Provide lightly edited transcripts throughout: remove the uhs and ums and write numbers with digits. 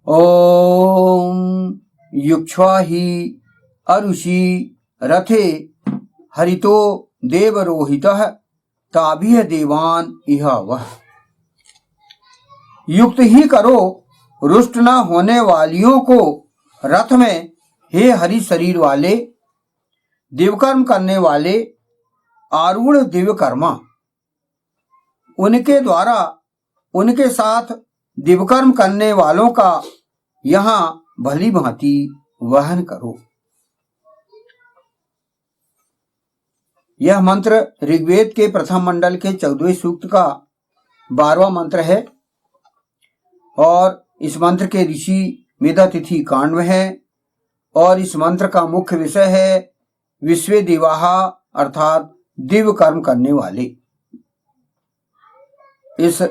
ओम युक्ष्वा हि अरुषि रथे हरितो देवरोहितः ताभिः देवान इह वह। युक्त ही करो रुष्ट न होने वालियों को रथ में, हे हरि शरीर वाले, दिव्यकर्म करने वाले आरूढ़ दिव्यकर्मा। उनके द्वारा उनके साथ दिव्यकर्म करने वालों का यहाँ भली भांति वहन करो। यह मंत्र ऋग्वेद के प्रथम मंडल के 14वें सूक्त का 12वां मंत्र है और इस मंत्र के ऋषि मेधातिथि काण्व है और इस मंत्र का मुख्य विषय है विश्वे देवाः अर्थात दिव्य कर्म करने वाले। इस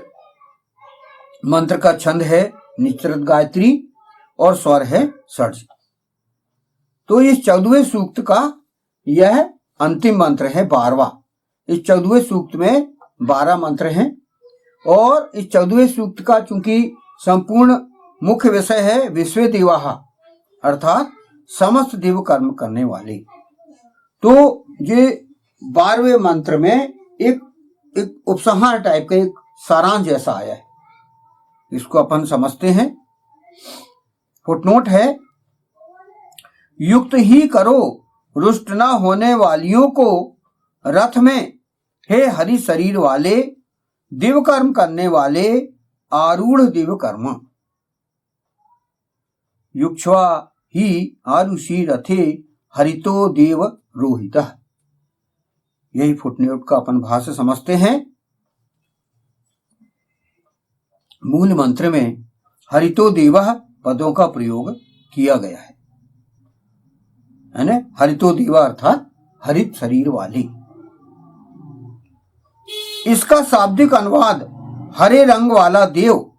मंत्र का छंद है निश्चरत गायत्री और स्वर है षड्ज। तो इस 14वें सूक्त का यह अंतिम मंत्र है 12वां। इस 14वें सूक्त में 12 मंत्र हैं और इस 14वें सूक्त का चूंकि संपूर्ण मुख्य विषय है विश्वे देवाः अर्थात समस्त देव कर्म करने वाले। तो ये 12वें मंत्र में एक उपसंहार टाइप का एक सारांश जैसा आया है, इसको अपन समझते हैं। फुटनोट है, युक्त ही करो रुष्ट न होने वालियों को रथ में, हे हरि शरीर वाले, दिव्य कर्म करने वाले आरूढ़ दिव्य कर्म। युक्ष्वा ही आरुषि रथे हरितो देव रोहितः। यही फुटनोट का अपन भाष्य समझते हैं। मूल मंत्र में हरितो देवः पदों का प्रयोग किया गया है ना। हरितो देवा अर्थात हरित शरीर वाले। इसका शाब्दिक अनुवाद हरे रंग वाला देव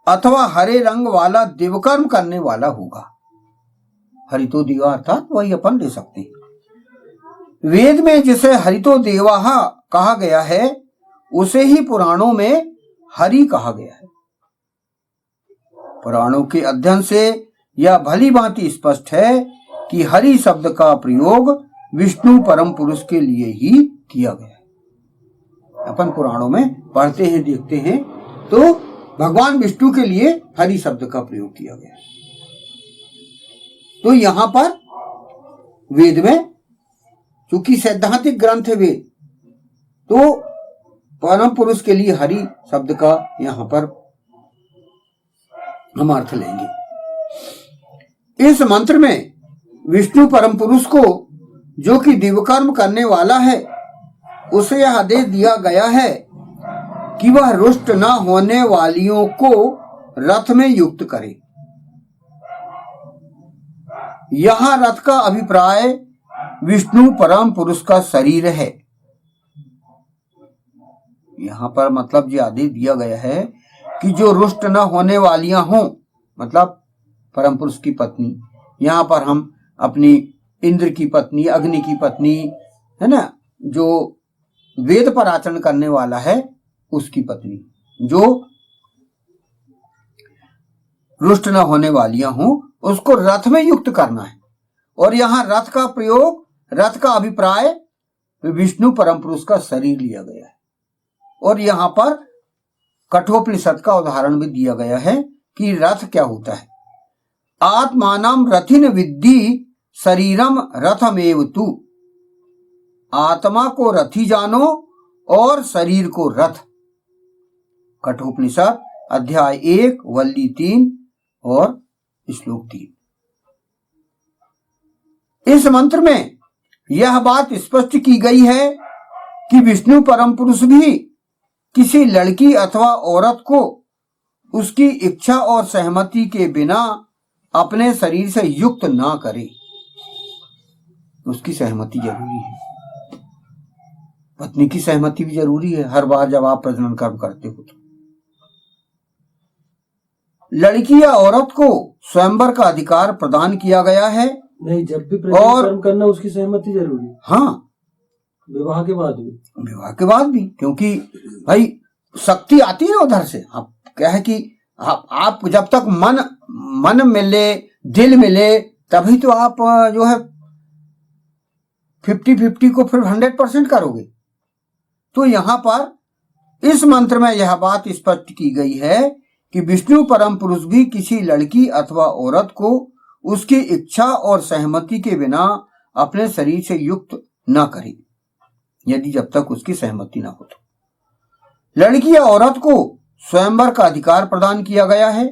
अथवा हरे रंग वाला देवकर्म करने वाला होगा। हरितो देवा अर्थात वही अपन ले सकते हैं। वेद में जिसे हरितो देवाः कहा गया है उसे ही पुराणों में हरि कहा गया है। पुराणों के अध्ययन से यह भली भांति स्पष्ट है कि हरि शब्द का प्रयोग विष्णु परम पुरुष के लिए ही किया गया है। अपन पुराणों में पढ़ते हैं देखते हैं तो भगवान विष्णु के लिए हरि शब्द का प्रयोग किया गया है। तो यहां पर वेद में चूंकि सैद्धांतिक ग्रंथ है वेद, तो परम पुरुष के लिए हरि शब्द का यहां पर हम अर्थ लेंगे। इस मंत्र में विष्णु परम पुरुष को, जो कि दिव्यकर्म करने वाला है, उसे यह आदेश दिया गया है कि वह रुष्ट न होने वालियों को रथ में युक्त करे। यहां रथ का अभिप्राय विष्णु परम पुरुष का शरीर है। यहां पर मतलब ये आदेश दिया गया है कि जो रुष्ट न होने वालियां हों, मतलब परम पुरुष की पत्नी, यहां पर हम अपनी इंद्र की पत्नी, अग्नि की पत्नी है ना, जो वेद पर आचरण करने वाला है उसकी पत्नी, जो रुष्ट न होने वालियां हों, उसको रथ में युक्त करना है। और यहां रथ का प्रयोग, रथ का अभिप्राय विष्णु परम पुरुष का शरीर लिया गया है। और यहां पर कठोपनिषद का उदाहरण भी दिया गया है कि रथ क्या होता है। आत्मानं रथिन विद्धि शरीरम रथमेव तु। आत्मा को रथी जानो और शरीर को रथ। कठोपनिषद अध्याय 1 वल्ली 3 और श्लोक 3। इस मंत्र में यह बात स्पष्ट की गई है कि विष्णु परम पुरुष भी किसी लड़की अथवा औरत को उसकी इच्छा और सहमति के बिना अपने शरीर से युक्त ना करे। उसकी सहमति जरूरी है, पत्नी की सहमति भी जरूरी है हर बार जब आप प्रजनन कर्म करते हो तो। लड़की या औरत को स्वयंवर का अधिकार प्रदान किया गया है। नहीं, जब भी प्रजनन कर्म करना उसकी सहमति जरूरी है। हाँ, विवाह के बाद भी, विवाह के बाद भी, क्योंकि भाई शक्ति आती है ना उधर से। अब क्या है कि आप जब तक मन मिले, दिल मिले, तभी तो आप जो है 50-50 को फिर 100% करोगे। तो यहां पर इस मंत्र में यह बात स्पष्ट की गई है कि विष्णु परम पुरुष भी किसी लड़की अथवा औरत को उसकी इच्छा और सहमति के बिना अपने शरीर से युक्त न करे, यदि जब तक उसकी सहमति न हो। तो लड़की या औरत को स्वयंवर का अधिकार प्रदान किया गया है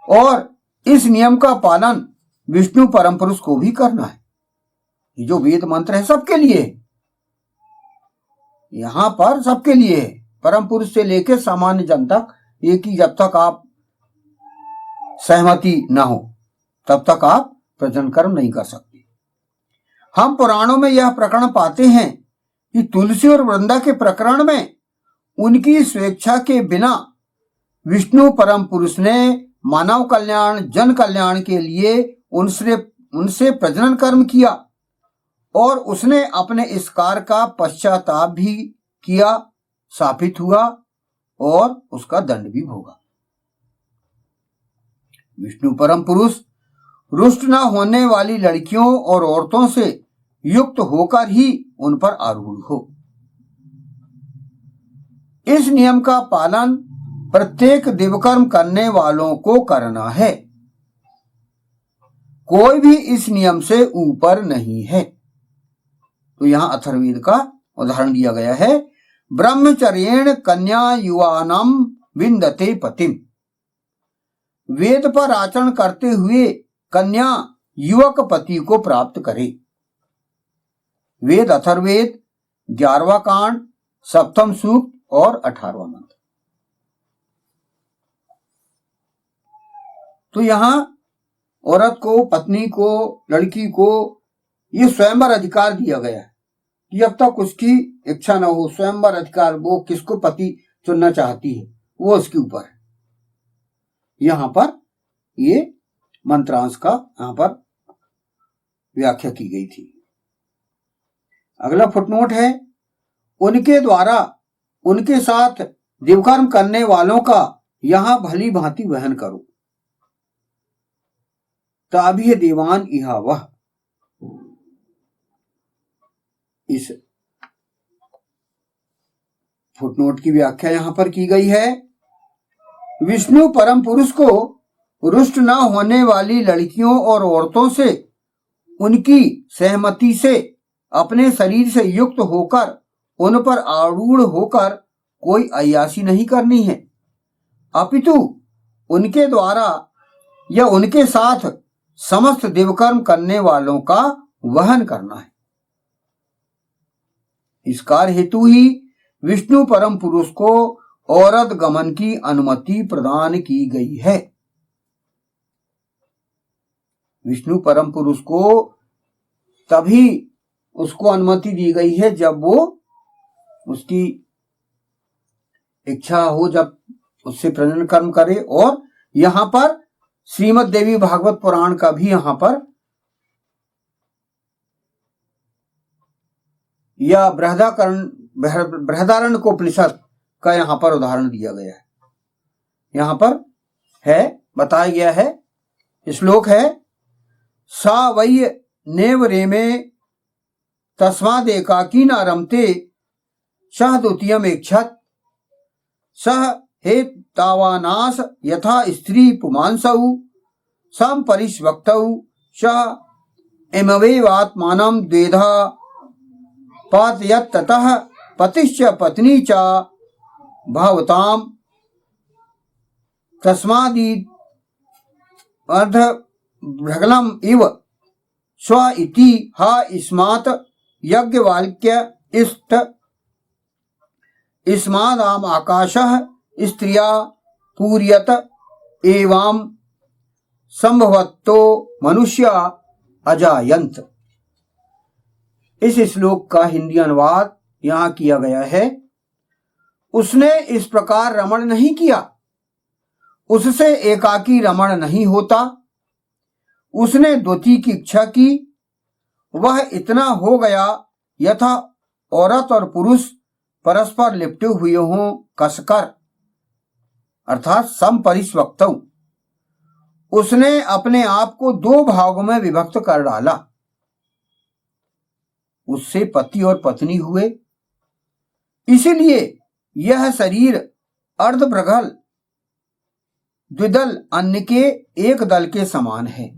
और इस नियम का पालन विष्णु परम पुरुष को भी करना है। ये जो वेद मंत्र है सबके लिए, यहां पर सबके लिए है, परम पुरुष से लेकर सामान्य जन तक, ये कि जब तक आप सहमति ना हो तब तक आप प्रजनन कर्म नहीं कर सकते। हम पुराणों में यह प्रकरण पाते हैं कि तुलसी और वृंदा के प्रकरण में उनकी स्वेच्छा के बिना विष्णु परम पुरुष ने मानव कल्याण, जन कल्याण के लिए उनसे प्रजनन कर्म किया और उसने अपने इस कार्य का पश्चाताप भी किया, शापित हुआ और उसका दंड भी भोगा। विष्णु परम पुरुष रुष्ट न होने वाली लड़कियों और औरतों से युक्त होकर ही उन पर आरूढ़ हो। इस नियम का पालन प्रत्येक दिव्यकर्म करने वालों को करना है। कोई भी इस नियम से ऊपर नहीं है। तो यहां अथर्ववेद का उदाहरण दिया गया है, ब्रह्मचर्येण कन्या युवानम विंदते पतिम। वेद पर आचरण करते हुए कन्या युवक पति को प्राप्त करे। वेद अथर्ववेद 11वां कांड, 7वां सूक्त और 18वां मंत्र। तो यहां औरत को, पत्नी को, लड़की को ये स्वयंवर अधिकार दिया गया है कि जब तक उसकी इच्छा न हो, स्वयंवर अधिकार, वो किसको पति चुनना चाहती है वो उसके ऊपर है। यहां पर ये मंत्रांश का यहां पर व्याख्या की गई थी। अगला फुटनोट है, उनके द्वारा उनके साथ दिव्यकर्म करने वालों का यहां भली भांति वहन करो, ताभी देवान इहा वह। इस फुटनोट की व्याख्या यहां पर की गई है, विष्णु परम पुरुष को रुष्ट न होने वाली लड़कियों और औरतों से उनकी सहमति से अपने शरीर से युक्त होकर उन पर आरूढ़ होकर कोई अय्याशी नहीं करनी है, अपितु उनके द्वारा या उनके साथ समस्त दिव्यकर्म करने वालों का वहन करना है। इस कार्य हेतु ही विष्णु परम पुरुष को औरत गमन की अनुमति प्रदान की गई है। विष्णु परम पुरुष को तभी उसको अनुमति दी गई है जब वो उसकी इच्छा हो, जब उससे प्रजनन कर्म करे। और यहां पर श्रीमद् देवी भागवत पुराण का भी यहां पर या बृहदारण्यकोपनिषद का यहां पर उदाहरण दिया गया है। यहां पर है, बताया गया है, श्लोक है, सा वै नेव रेमे तस्मादेकाकी न रमते सह द्वितीयम इच्छत सह हे तावानास यथा स्त्री पुमांसौ सम परिष्वक्तौ सह इमवेवात्मानं द्वेधा पातयत् ततः पतिश्च पत्नी च भवताम तस्मादि अर्ध भ्रगलम इव स्व इति हा इस्मात् यज्ञवाक्य इष्ट इस्मादाम आकाशः स्त्रिया पूर्यत एवं संभवतो मनुष्य अजायंत। इस श्लोक का हिंदी अनुवाद यहां किया गया है, उसने इस प्रकार रमण नहीं किया, उससे एकाकी रमण नहीं होता, उसने द्वितीय की इच्छा की, वह इतना हो गया यथा औरत और पुरुष परस्पर लिपटे हुए हों कसकर, अर्थात समपरिस्वक्तौ, उसने अपने आप को दो भागों में विभक्त कर डाला। उससे पति और पत्नी हुए, इसीलिए यह शरीर अर्धप्रगल द्विदल अन्न के एक दल के समान है,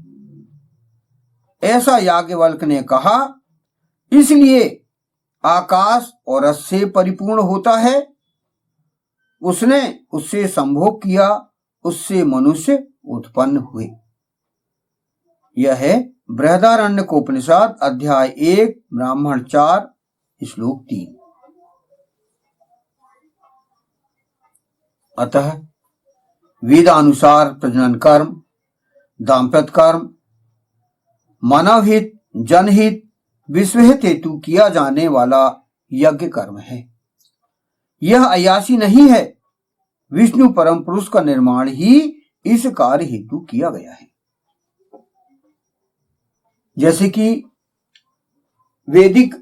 ऐसा याज्ञवल्क्य ने कहा। इसलिए आकाश और रस से परिपूर्ण होता है। उसने उससे संभोग किया, उससे मनुष्य उत्पन्न हुए। यह है बृहदारण्यकोपनिषद अध्याय 1 ब्राह्मण 4 श्लोक 3। अतः वेदानुसार प्रजनन कर्म, दाम्पत्य कर्म मानव हित, जनहित, विश्वहित हेतु किया जाने वाला यज्ञ कर्म है। यह अयासी नहीं है, विष्णु परम पुरुष का निर्माण ही इस कार्य हेतु किया गया है। जैसे कि वैदिक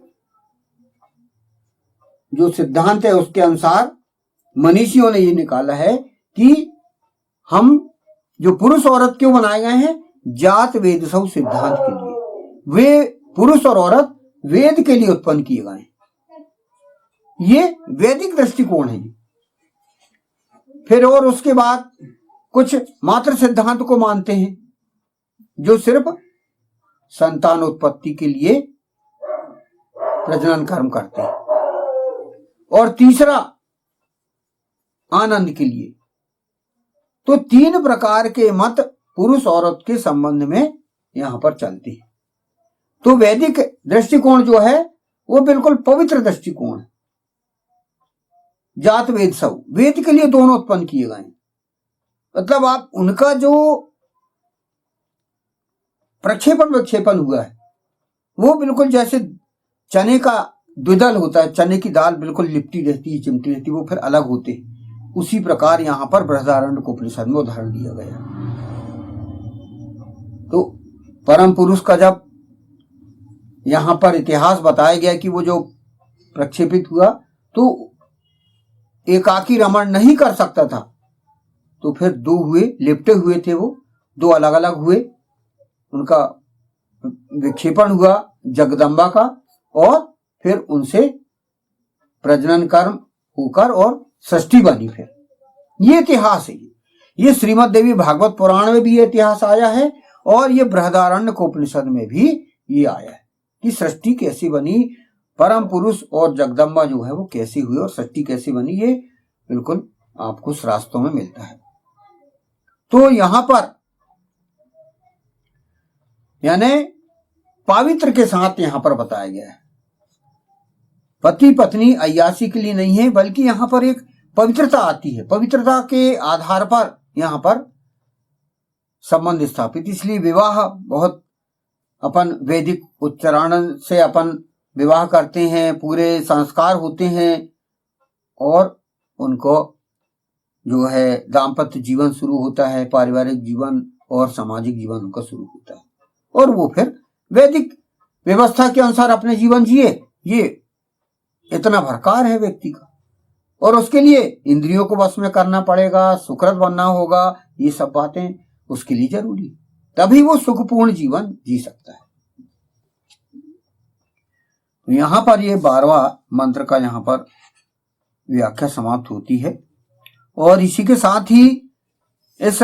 जो सिद्धांत है उसके अनुसार मनीषियों ने ये निकाला है कि हम जो पुरुष औरत क्यों बनाए गए हैं, जात वेद सब सिद्धांत के लिए। वे पुरुष और औरत वेद के लिए उत्पन्न किए गए, ये वैदिक दृष्टिकोण है। फिर और उसके बाद कुछ मात्र सिद्धांत को मानते हैं जो सिर्फ संतान उत्पत्ति के लिए प्रजनन कर्म करते हैं, और तीसरा आनंद के लिए। तो तीन प्रकार के मत पुरुष औरत के संबंध में यहां पर चलते हैं। तो वैदिक दृष्टिकोण जो है वो बिल्कुल पवित्र दृष्टिकोण है। जात वेद सब, वेद के लिए दोनों उत्पन्न किए गए हैं। मतलब आप उनका जो प्रक्षेपण विक्षेपण हुआ है वो बिल्कुल जैसे चने का द्विदल होता है, चने की दाल बिल्कुल लिपटी रहती है, चिमटी रहती है, वो फिर अलग होते हैं। उसी प्रकार यहां पर बृहदारण्यकोपनिषद में उदाहरण दिया गया। तो परम पुरुष का जब यहां पर इतिहास बताया गया कि वो जो प्रक्षेपित हुआ तो एकाकी रमण नहीं कर सकता था, तो फिर दो हुए, लिपटे हुए थे, वो दो अलग अलग हुए, उनका विक्षेपण हुआ जगदम्बा का, और फिर उनसे प्रजनन कर्म होकर और सृष्टि बनी। फिर ये इतिहास है। ये श्रीमद् देवी भागवत पुराण में भी ये इतिहास आया है, और ये बृहदारण्यकोपनिषद में भी ये आया है कि सृष्टि कैसी बनी, परम पुरुष और जगदम्बा जो है वो कैसी हुई और सृष्टि कैसी बनी। ये बिल्कुल आपको शास्त्रों में मिलता है। तो यहां पर यानी पवित्र के साथ यहां पर बताया गया है। पति पत्नी अय्यासी के लिए नहीं है, बल्कि यहां पर एक पवित्रता आती है। पवित्रता के आधार पर यहां पर संबंध स्थापित। इसलिए विवाह बहुत अपन वैदिक उच्चारण से अपन विवाह करते हैं, पूरे संस्कार होते हैं, और उनको जो है दाम्पत्य जीवन शुरू होता है, पारिवारिक जीवन और सामाजिक जीवन उनका शुरू होता है, और वो फिर वैदिक व्यवस्था के अनुसार अपने जीवन जिए। ये इतना भरकार है व्यक्ति का, और उसके लिए इंद्रियों को वश में करना पड़ेगा, सुकृत बनना होगा, ये सब बातें उसके लिए जरूरी, तभी वो सुखपूर्ण जीवन जी सकता है। यहां पर ये 12वां मंत्र का यहां पर व्याख्या समाप्त होती है, और इसी के साथ ही इस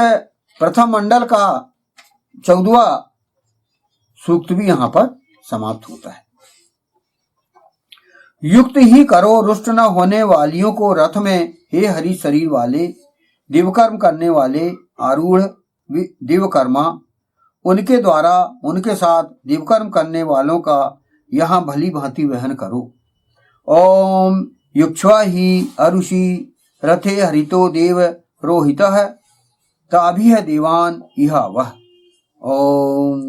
प्रथम मंडल का 14वां सूक्त भी यहां पर समाप्त होता है। युक्त ही करो रुष्ट न होने वालियों को रथ में, हे हरि शरीर वाले, दिव्यकर्म करने वाले आरूढ़ दिव्यकर्मा, उनके द्वारा उनके साथ दिव्यकर्म करने वालों का यहाँ भली भांति वहन करो। ओम युक्ष्वा ही अरुषि रथे हरितो देव रोहितः ताभिः देवान इह वह। ओम